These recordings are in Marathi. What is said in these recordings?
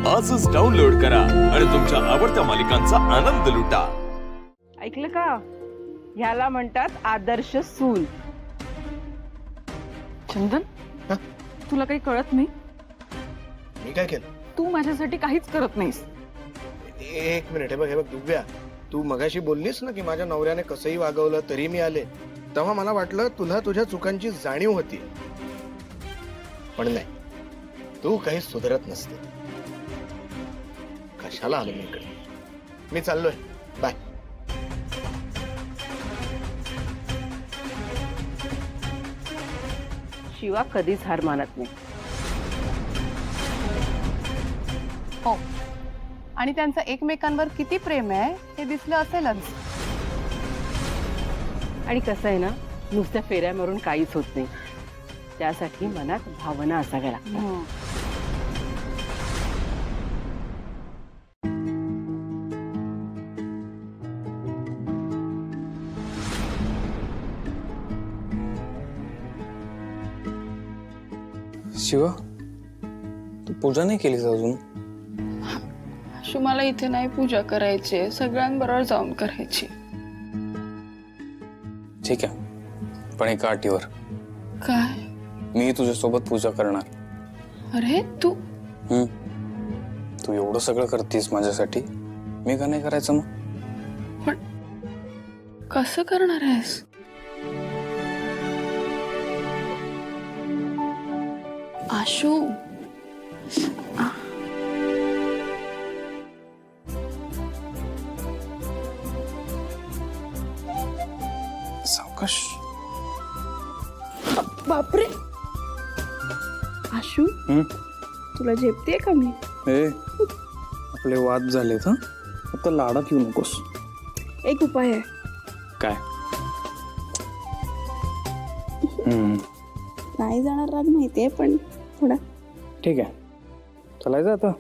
आजच डाउनलोड करा आणि तुमच्या आवडत्या मालिकांचा आनंद लुटा. ऐकलं का? ह्याला म्हणतात आदर्श सून. चंदन, तुला काही कळत नाही? मी काय केलं? तू माझ्यासाठी काहीच करत नाहीस. एक मिनिट, हे बघ दिव्या, तू मगाशी बोललीस ना की माझ्या नवऱ्याने कसंही वागवलं तरी मी आले, तेव्हा मला वाटलं तुला तुझ्या चुकांची जाणीव होती. पण नाही, तू काही सुधारत नसते. कशाला आलो मी इकडे? मी चाललोय, बाय. शिवा कधीच हार मानत नाही. हो, आणि त्यांचं एकमेकांवर किती प्रेम आहे हे दिसलं असेलच. आणि कसं आहे ना, नुसत्या फेऱ्या मारून काहीच होत नाही. त्यासाठी मनात भावना असाव्या लागतात. शिवा, तू पूजा नाही केलीस अजून? मला इथे नाही पूजा करायची, सगळ्यांबरोबर जाऊन करायची. ठीक आहे, पण एका अटीवर. काय? मी तुझ्यासोबत पूजा करणार. अरे तू तू एवढं सगळं करतीस माझ्यासाठी, मी का नाही करायचं मग? पण कसं करणार आहेस? आशू, सावकाश. बापरे. आशू, तुला झेपते का मी? ए, आपले वाद झालेत. आता लाडात येऊ नकोस. एक उपाय आहे. काय? नाही जाणार राग माहितीये, पण थोडा. ठीक आहे, चालायचं आता.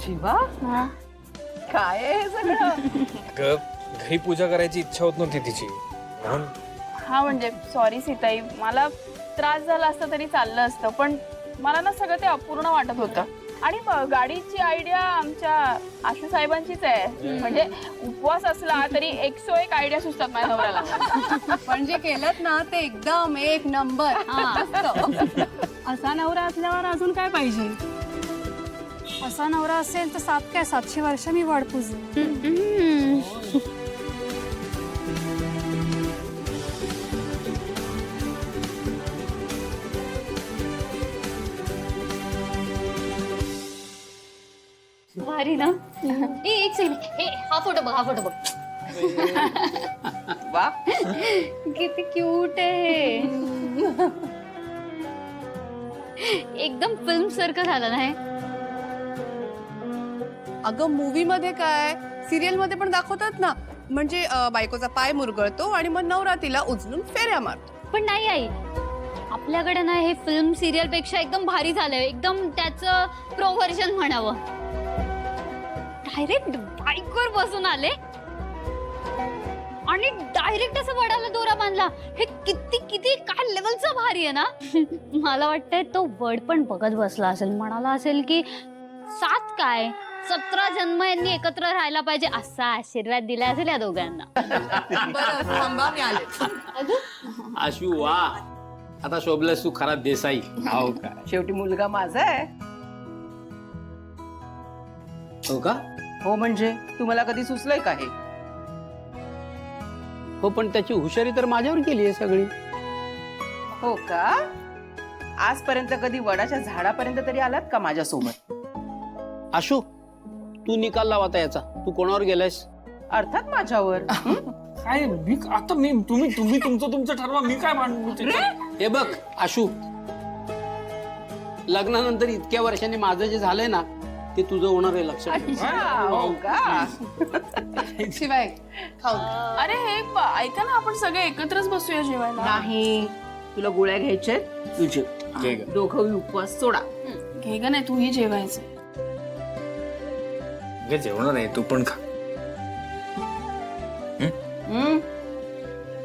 शिवा, काय आहे हे सगळं? घरी पूजा करायची इच्छा होत नव्हती तिची. हा म्हणजे सॉरी सीताई, मला त्रास झाला असता तरी चाललं असतं, पण मला ना सगळं ते अपूर्ण वाटत होतं. आणि गाडीची आयडिया आमच्या आशू साहेबांचीच आहे. म्हणजे उपवास असला तरी 101 आयडिया सुचतात माझ्या नवऱ्याला. म्हणजे केलं ना ते एकदम एक नंबर. असा नवरा असल्यावर अजून काय पाहिजे? असा नवरा असेल तर 700 वर्ष मी वाट पुजू. भारी ना? एक सेकंड, हा फोटो बघ. वा, किती क्यूट आहे. एकदम फिल्म सारखं झालं नाही? अगं मूवी मध्ये काय, सिरियल मध्ये पण दाखवतात ना, म्हणजे बायकोचा पाय मुरगळतो आणि मग नवरा तिला उचलून फेऱ्या मारतो. पण नाही आई, आपल्याकडे ना हे फिल्म सिरियल पेक्षा एकदम भारी झालंय. एकदम त्याचं प्रो व्हर्जन म्हणावं. डायरेक्ट बाईकवर बसून आले आणि डायरेक्ट असं वडाला दोरा बांधला. हे किती किती काय लेवलचं भारी आहे ना. मला वाटतंय तो वर्ड पण बघत बसला असेल. म्हणाला असेल की 7 काय 17 जन्म यांनी एकत्र राहायला पाहिजे असा आशीर्वाद दिला असेल या दोघांना. आशू वा, आता शोभलास तू खरा देसाई. हो का, शेवटी मुलगा माझा आहे. हो का? हो म्हणजे तुम्हाला कधी सुचलंय का हे? हो पण त्याची हुशारी तर माझ्यावर केली आहे सगळी. हो का? आजपर्यंत कधी वडाच्या झाडापर्यंत तरी आलात का माझ्यासोबत? आशू तू निकाल लाव आता याचा. तू कोणावर गेलायस? अर्थात माझ्यावर. काय मी आता मी तुम्ही तुमचं ठरवा, मी काय मांडू? हे बघ आशू, लग्नानंतर इतक्या वर्षांनी माझं जे झालंय ना ते तुझं होणार आहे, लक्षात ठेव. हो का? शिवाय खाऊ. अरे हे ऐका ना, आपण सगळे एकत्रच बसूया जेवायला. नाही, तुला गोळ्या घ्यायच्या तुझे. दोघं उपवास सोडा. घे ग, नाही तूही जेवायचं. जेवणार नाही, तू पण खा.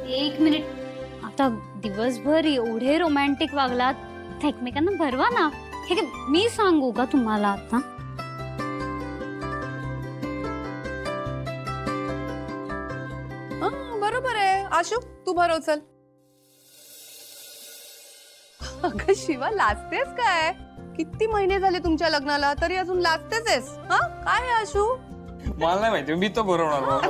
एक मिनिट, आता दिवसभर एवढे रोमॅन्टिक वागलात, एकमेकांना भरवा ना. हे काय मी सांगू का तुम्हाला आता? बरोबर आहे आशू, तू भरव चल. अगं शिवा, लाजतेस काय? किती महिने झाले तुमच्या लग्नाला तरी अजून लाजतेच आहेस? हा काय आहे आशू? मला नाही माहिती, मी तो बरोबर.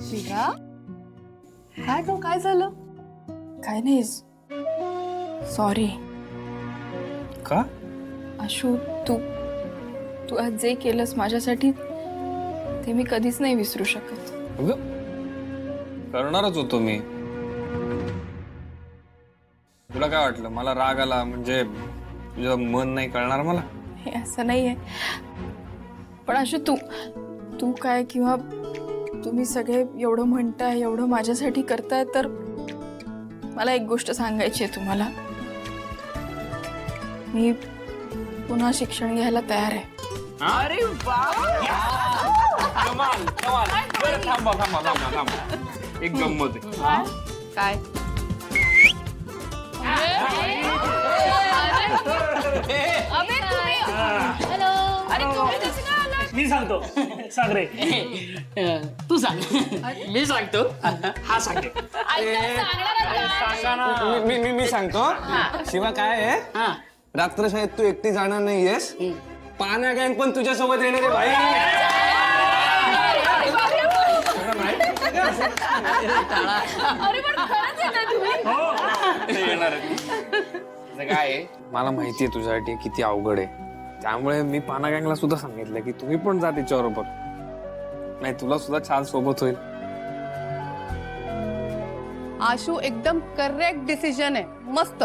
शिवा, काय गं, काय झालं? काय नाही, सॉरी. का? आशू, तू आज जे केलंस माझ्यासाठी ते मी कधीच नाही विसरू शकत. करणारच होतो मी. तुला काय वाटलं मला राग आला म्हणजे तुझं मन नाही कळणार मला? हे असं नाहीये, पण आशू तू काय किंवा तुम्ही सगळे एवढं म्हणताय, एवढं माझ्यासाठी करताय, तर मला एक गोष्ट सांगायची आहे तुम्हाला. मी पुन्हा शिक्षण घ्यायला तयार आहे. अरे वा! कमाल कमाल. बरं थांबा. एक गंमत आहे. काय? हॅलो. अरे तुम्ही कसं काय आलात? मी सांगतो. सांग रे. तू सांग. मी सांगतो. हा सांगते. मी सांगतो. शिवा काय आहे, रात्रशाळेत तू एकटी जाणार नाहीयेस. पाण्या गँग पण तुझ्यासोबत येणार आहे भाई. अरे पण खरंच येताय तुम्ही? येणार काय मला माहितीये तुझ्यासाठी किती अवघड आहे, त्यामुळे मी पाना गँगला सुद्धा सांगितलं की तुम्ही पण जा तिच्याबरोबर. नाही तुला सुद्धा छान सोबत होईल. आशू एकदम करेक्ट डिसिजन आहे, मस्त.